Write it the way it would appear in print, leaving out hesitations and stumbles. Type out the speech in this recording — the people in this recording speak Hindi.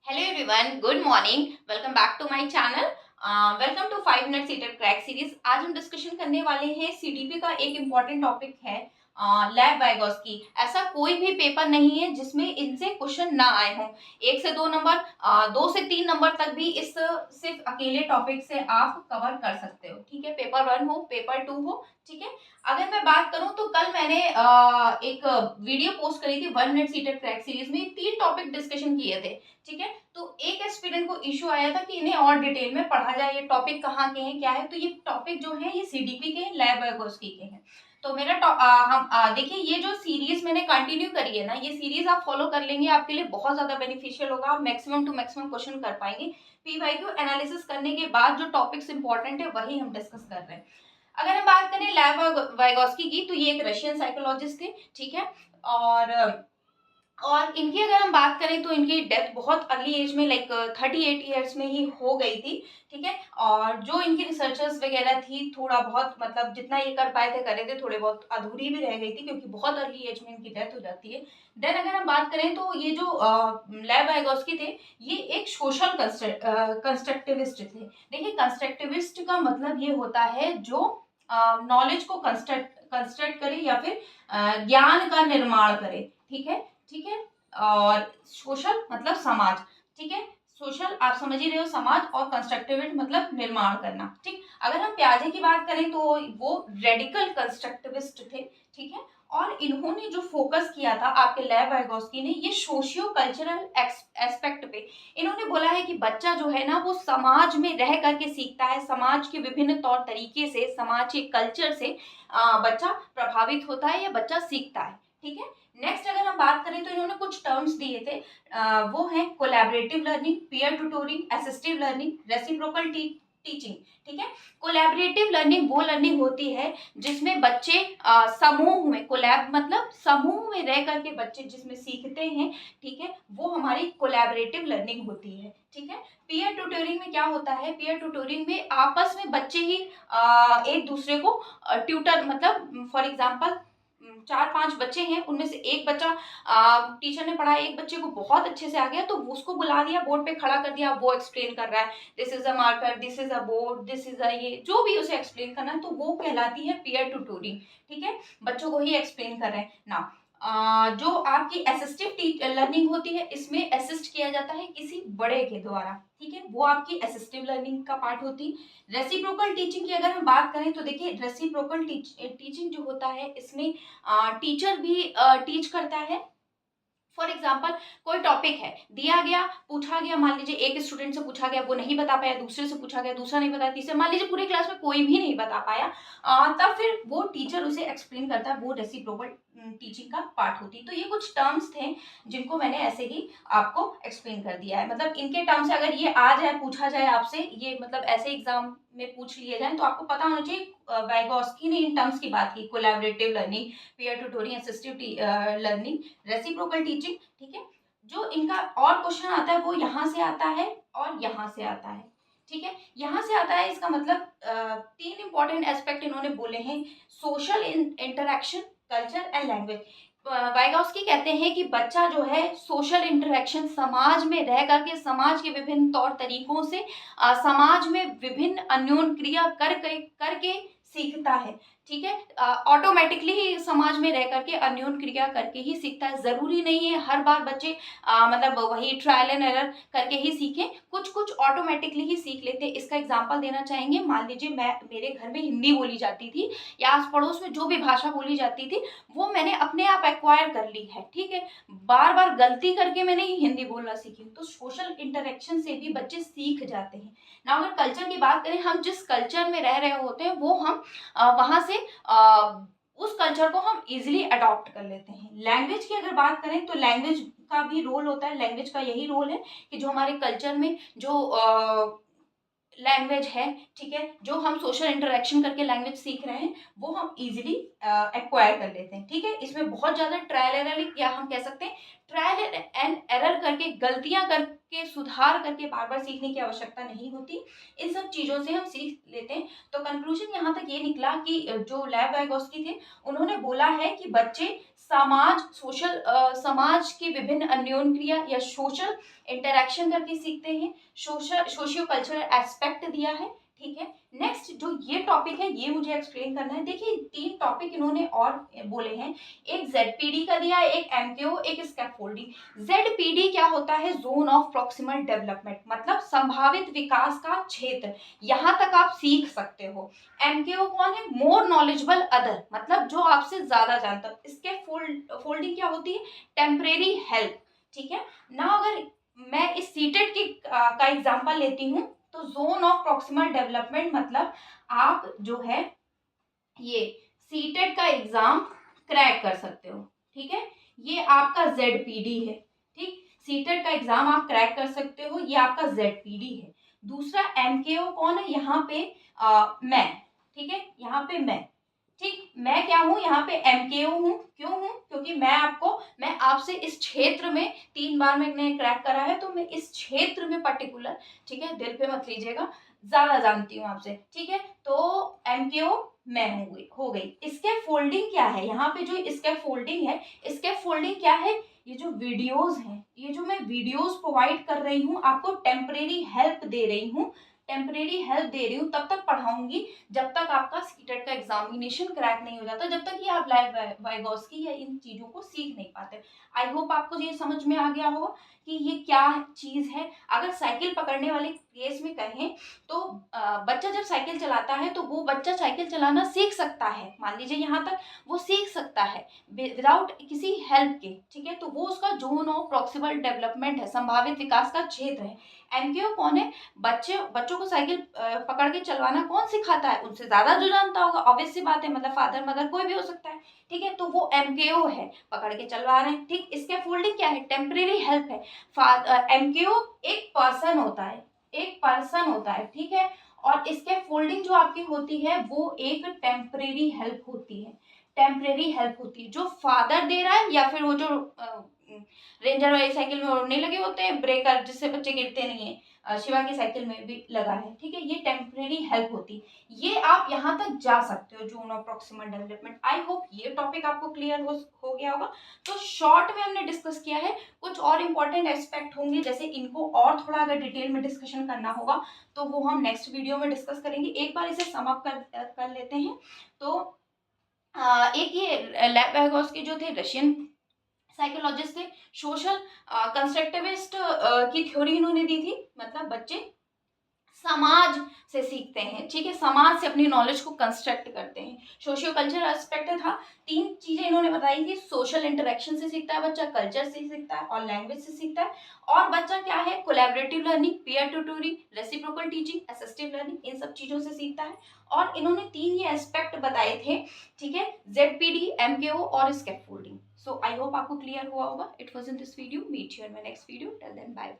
Hello everyone, good morning. Welcome back to my channel. Welcome to 5 minute CTET crack series. आज हम डिस्कशन करने वाले हैं सीडीपी का एक इम्पॉर्टेंट टॉपिक है लैब वाइगोस्की। ऐसा कोई भी पेपर नहीं है जिसमें इनसे क्वेश्चन ना आए हों। 1 से 2 नंबर, 2 से 3 नंबर तक भी इस सिर्फ अकेले टॉपिक से आप कवर कर सकते हो। ठीक है, पेपर 1 हो, पेपर 2 हो। ठीक है, अगर मैं बात करूं तो कल मैंने एक वीडियो पोस्ट करी थी 1 मिनट सीटेड क्रैक सीरीज में। 3 टॉपिक डिस्कशन किए थे। ठीक है, तो एक स्टूडेंट को इशू आया था कि इन्हें और डिटेल में पढ़ा जाए, ये टॉपिक कहाँ के हैं, क्या है। तो ये टॉपिक जो है ये सीडीपी के हैं, लैब वाइगोस्की के हैं। तो मेरा देखिए, ये जो सीरीज मैंने कंटिन्यू करी है ना, ये सीरीज आप फॉलो कर लेंगे, आपके लिए बहुत ज्यादा बेनिफिशियल होगा। आप मैक्सिमम टू मैक्सिमम क्वेश्चन कर पाएंगे। पीवाईक्यू एनालिसिस करने के बाद जो टॉपिक्स इंपॉर्टेंट है वही हम डिस्कस कर रहे हैं। अगर हम बात करें लैब वाइगोस्की की, तो ये एक रशियन साइकोलॉजिस्ट थे। ठीक है, और इनकी अगर हम बात करें तो इनकी डेथ बहुत अर्ली एज में, लाइक 38 ईयर्स में ही हो गई थी। ठीक है, और जो इनकी रिसर्चर्स वगैरह थी, थोड़ा बहुत मतलब जितना ये कर पाए थे करे थे, थोड़े बहुत अधूरी भी रह गई थी क्योंकि बहुत अर्ली एज में इनकी डेथ हो जाती है। देन अगर हम बात करें तो ये जो लैब वाइगोस्की थे, ये एक सोशल कंस्ट्रक्टिविस्ट थे। देखिए, कंस्ट्रक्टिविस्ट का मतलब ये होता है जो नॉलेज को कंस्ट्रक्ट करे या फिर ज्ञान का निर्माण करे। ठीक है, ठीक है। और सोशल मतलब समाज। ठीक है, सोशल आप समझ ही रहे हो, समाज, और कंस्ट्रक्टिविस्ट मतलब निर्माण करना। ठीक, अगर हम प्याजे की बात करें तो वो रेडिकल कंस्ट्रक्टिविस्ट थे। ठीक है, और इन्होंने जो फोकस किया था आपके लैब वाइगोस्की ने, ये सोशियो कल्चरल एस्पेक्ट पे। इन्होंने बोला है कि बच्चा जो है ना, वो समाज में रह करके सीखता है, समाज के विभिन्न तौर तरीके से, समाज के कल्चर से बच्चा प्रभावित होता है या बच्चा सीखता है। ठीक है, नेक्स्ट अगर हम बात करें तो इन्होंने कुछ टर्म्स दिए थे, वो है collaborative learning, peer tutoring, assistive learning, reciprocal teaching. ठीक है, कोलैबोरेटिव लर्निंग वो लर्निंग होती है जिसमें बच्चे समूह में, कोलैब मतलब समूह में रह करके बच्चे जिसमें सीखते हैं। ठीक है, वो हमारी कोलैबोरेटिव लर्निंग होती है। ठीक है, पीयर ट्यूटोरिंग में क्या होता है, पीयर ट्यूटोरिंग में आपस में बच्चे ही एक दूसरे को ट्यूटर, मतलब फॉर एग्जांपल 4-5 बच्चे हैं, उनमें से एक बच्चा टीचर ने पढ़ाया, एक बच्चे को बहुत अच्छे से आ गया तो उसको बुला दिया, बोर्ड पे खड़ा कर दिया, वो एक्सप्लेन कर रहा है, this is a marker, this is a board, this is a ये जो भी उसे एक्सप्लेन करना है, तो वो कहलाती है पीयर ट्यूटोरिंग। ठीक है, बच्चों को ही एक्सप्लेन कर रहे हैं ना। जो आपकी असिस्टिव लर्निंग होती है, इसमें असिस्ट किया जाता है किसी बड़े के द्वारा। ठीक है, वो आपकी असिस्टिव लर्निंग का पार्ट होती है। रेसिप्रोकल टीचिंग की अगर हम बात करें तो देखिए, रेसिप्रोकल टीचिंग जो होता है, इसमें टीचर भी टीच करता है। फॉर एग्जाम्पल, कोई टॉपिक है दिया गया, पूछा गया, मान लीजिए एक स्टूडेंट से पूछा गया, वो नहीं बता पाया, दूसरे से पूछा गया, दूसरा नहीं बताया, तीसरे, मान लीजिए पूरी क्लास में कोई भी नहीं बता पाया, तब फिर वो टीचर उसे एक्सप्लेन करता है, वो रेसिप्रोकल टीचिंग का पार्ट होती है। तो ये कुछ टर्म्स थे जिनको मैंने ऐसे ही आपको एक्सप्लेन कर दिया है। मतलब इनके टर्म्स से अगर ये आ जाए, पूछा जाए आपसे, ये मतलब ऐसे एग्जाम में पूछ लिए जाए, तो आपको पता होना चाहिए वाइगोस्की ने इन टर्म्स की बात की, collaborative learning, peer tutoring, assistive learning, reciprocal teaching. ठीक है, जो इनका और क्वेश्चन आता है वो यहाँ से आता है और यहाँ से आता है। ठीक है, यहाँ से आता है, इसका मतलब 3 इंपॉर्टेंट एस्पेक्ट इन्होंने बोले हैं, social interaction, culture and language. Vygotsky कहते हैं कि बच्चा जो है सोशल इंटरेक्शन, समाज में रह करके समाज के विभिन्न तौर तरीकों से समाज में विभिन्न अन्योन क्रिया करके सीखता है। ठीक है, ऑटोमेटिकली ही समाज में रह करके अन्योन क्रिया करके ही सीखता है। जरूरी नहीं है हर बार बच्चे मतलब वही ट्रायल एंड एरर करके ही सीखें, कुछ कुछ ऑटोमेटिकली ही सीख लेते हैं। इसका एग्जांपल देना चाहेंगे, मान लीजिए मेरे घर में हिंदी बोली जाती थी, या आस पड़ोस में जो भी भाषा बोली जाती थी, वो मैंने अपने आप एक्वायर कर ली है। ठीक है, बार बार गलती करके मैंने ही हिंदी बोलना सीखी। तो सोशल इंटरेक्शन से भी बच्चे सीख जाते हैं ना। अगर कल्चर की बात करें, हम जिस कल्चर में रह रहे होते हैं, वो हम वहां से उस कल्चर को हम इजिली अडॉप्ट कर लेते हैं। लैंग्वेज की अगर बात करें तो लैंग्वेज का भी रोल होता है, लैंग्वेज का यही रोल है कि जो हमारे कल्चर में जो लैंग्वेज है, ठीक है, जो हम सोशल इंटरेक्शन करके लैंग्वेज सीख रहे हैं, वो हम इजीली एक्वायर कर लेते हैं। ठीक है, इसमें बहुत ज्यादा ट्रायल एरर, या हम कह सकते हैं ट्रायल एंड एरर करके, गलतियां करके, सुधार करके बार बार सीखने की आवश्यकता नहीं होती। इन सब चीजों से हम सीख लेते हैं। तो कंक्लूजन यहाँ तक ये निकला कि जो लैब वाइगोस्की थे, उन्होंने बोला है कि बच्चे समाज की विभिन्न अन्योन्य क्रिया या सोशल इंटरेक्शन करके सीखते हैं। सोशियो कल्चरल एस्पेक्ट दिया है, ठीक है। नेक्स्ट जो ये टॉपिक है ये मुझे एक्सप्लेन करना है। देखिए 3 टॉपिक इन्होंने और बोले हैं, एक जेडपीडी का दिया है, एक एमकेओ, एक स्कैफोल्डिंग। जेडपीडी क्या होता है? जोन ऑफ प्रॉक्सिमल डेवलपमेंट, मतलब संभावित विकास का क्षेत्र, यहां तक आप सीख सकते हो। एमकेओ कौन है? मोर नॉलेजेबल अदर, मतलब जो आपसे ज्यादा जानता है। स्कैफोल्डिंग क्या होती है? टेम्परेरी हेल्प, ठीक है ना। अगर मैं इस सीटेट का एग्जांपल लेती हूँ तो जोन ऑफ प्रॉक्सिमल डेवलपमेंट मतलब आप जो है ये सीटेट का एग्जाम क्रैक कर सकते हो, ठीक है। ये आपका जेडपीडी है, ठीक। सीटेट का एग्जाम आप क्रैक कर सकते हो, ये आपका जेडपीडी है। दूसरा एमकेओ कौन है? यहाँ पे मैं, ठीक है, यहाँ पे मैं, ठीक। मैं क्या हूं? यहाँ पे एमकेओ हूं। क्यों हूं? क्योंकि मैं आपसे इस क्षेत्र में 3 बार मैंने क्रैक करा है, तो मैं इस क्षेत्र में पर्टिकुलर, ठीक है, दिल पे मत लीजिएगा, ज्यादा जानती हूँ आपसे, ठीक है। तो एमकेओ मैं हो गई। इसके फोल्डिंग क्या है? यहाँ पे जो इसके फोल्डिंग है, इसके फोल्डिंग क्या है? ये जो वीडियोस हैं, ये जो मैं वीडियोस प्रोवाइड कर रही हूँ, आपको टेम्परेरी हेल्प दे रही हूँ, टेम्परेरी हेल्प दे रही हूँ, तब तक पढ़ाऊंगी जब तक आपका सीटेट का एग्जामिनेशन क्रैक नहीं हो जाता, जब तक ये आप लाइव वाइगोस्की या इन चीजों को सीख नहीं पाते। आई होप आपको ये समझ में आ गया होगा कि ये क्या चीज है। अगर साइकिल पकड़ने वाले केस में कहें तो बच्चा जब साइकिल चलाता है तो वो बच्चा साइकिल चलाना सीख सकता है, मान लीजिए यहाँ तक वो सीख सकता है विदाउट किसी हेल्प के, ठीक है। तो वो उसका जोन ऑफ प्रॉक्सिमल डेवलपमेंट है, संभावित विकास का क्षेत्र है। एमकेओ कौन है? बच्चों को साइकिल पकड़ के चलवाना कौन सिखाता है? उनसे ज्यादा जो जानता होगा, ऑब्वियस सी बात है, मतलब फादर मदर कोई भी हो सकता है, ठीक है। तो वो एमकेओ है, पकड़ के चलवा रहे हैं, ठीक। इसके फोल्डिंग क्या है? टेम्परेरी हेल्प है। एमकेओ एक पर्सन होता है, एक पर्सन होता है, ठीक है। और इसके फोल्डिंग जो आपकी होती है वो एक टेम्परेरी हेल्प होती है, टेम्परेरी हेल्प होती है जो फादर दे रहा है, या फिर वो जो रेंजर वाली साइकिल में उड़ने लगे होते हैं ब्रेकर, जिससे बच्चे गिरते नहीं है, शिवा की साइकिल में भी लगा है, ठीक है। ये टेम्परेरी हेल्प होती है। ये आप यहाँ तक जा सकते हो, zone of proximal development. I hope ये टॉपिक आपको क्लियर हो गया होगा। तो शॉर्ट में हमने डिस्कस किया है, कुछ और इंपॉर्टेंट एस्पेक्ट होंगे, जैसे इनको और थोड़ा अगर डिटेल में डिस्कशन करना होगा तो वो हम नेक्स्ट वीडियो में डिस्कस करेंगे। एक बार इसे सम अप कर लेते हैं। तो एक ये लेव वाइगोस्की जो थे रशियन साइकोलॉजिस्ट थे, सोशल कंस्ट्रक्टिविस्ट की थ्योरी इन्होंने दी थी, मतलब बच्चे समाज से सीखते हैं, ठीक है, समाज से अपनी नॉलेज को कंस्ट्रक्ट करते हैं। सोशियो कल्चर एस्पेक्ट था, 3 चीजें इन्होंने बताई थी। सोशल इंटरेक्शन से सीखता है बच्चा, कल्चर से सीखता है और लैंग्वेज से सीखता है। और बच्चा क्या है? Collaborative learning, peer tutoring, reciprocal teaching, assistive learning, इन सब चीजों से सीखता है। और इन्होंने 3 ये एस्पेक्ट बताए थे, ठीक है, जेडपीडी, एमकेओ और स्कैफोल्डिंग। सो आई होप आपको क्लियर हुआ होगा। It was in this video, meet you in my next video, till then bye.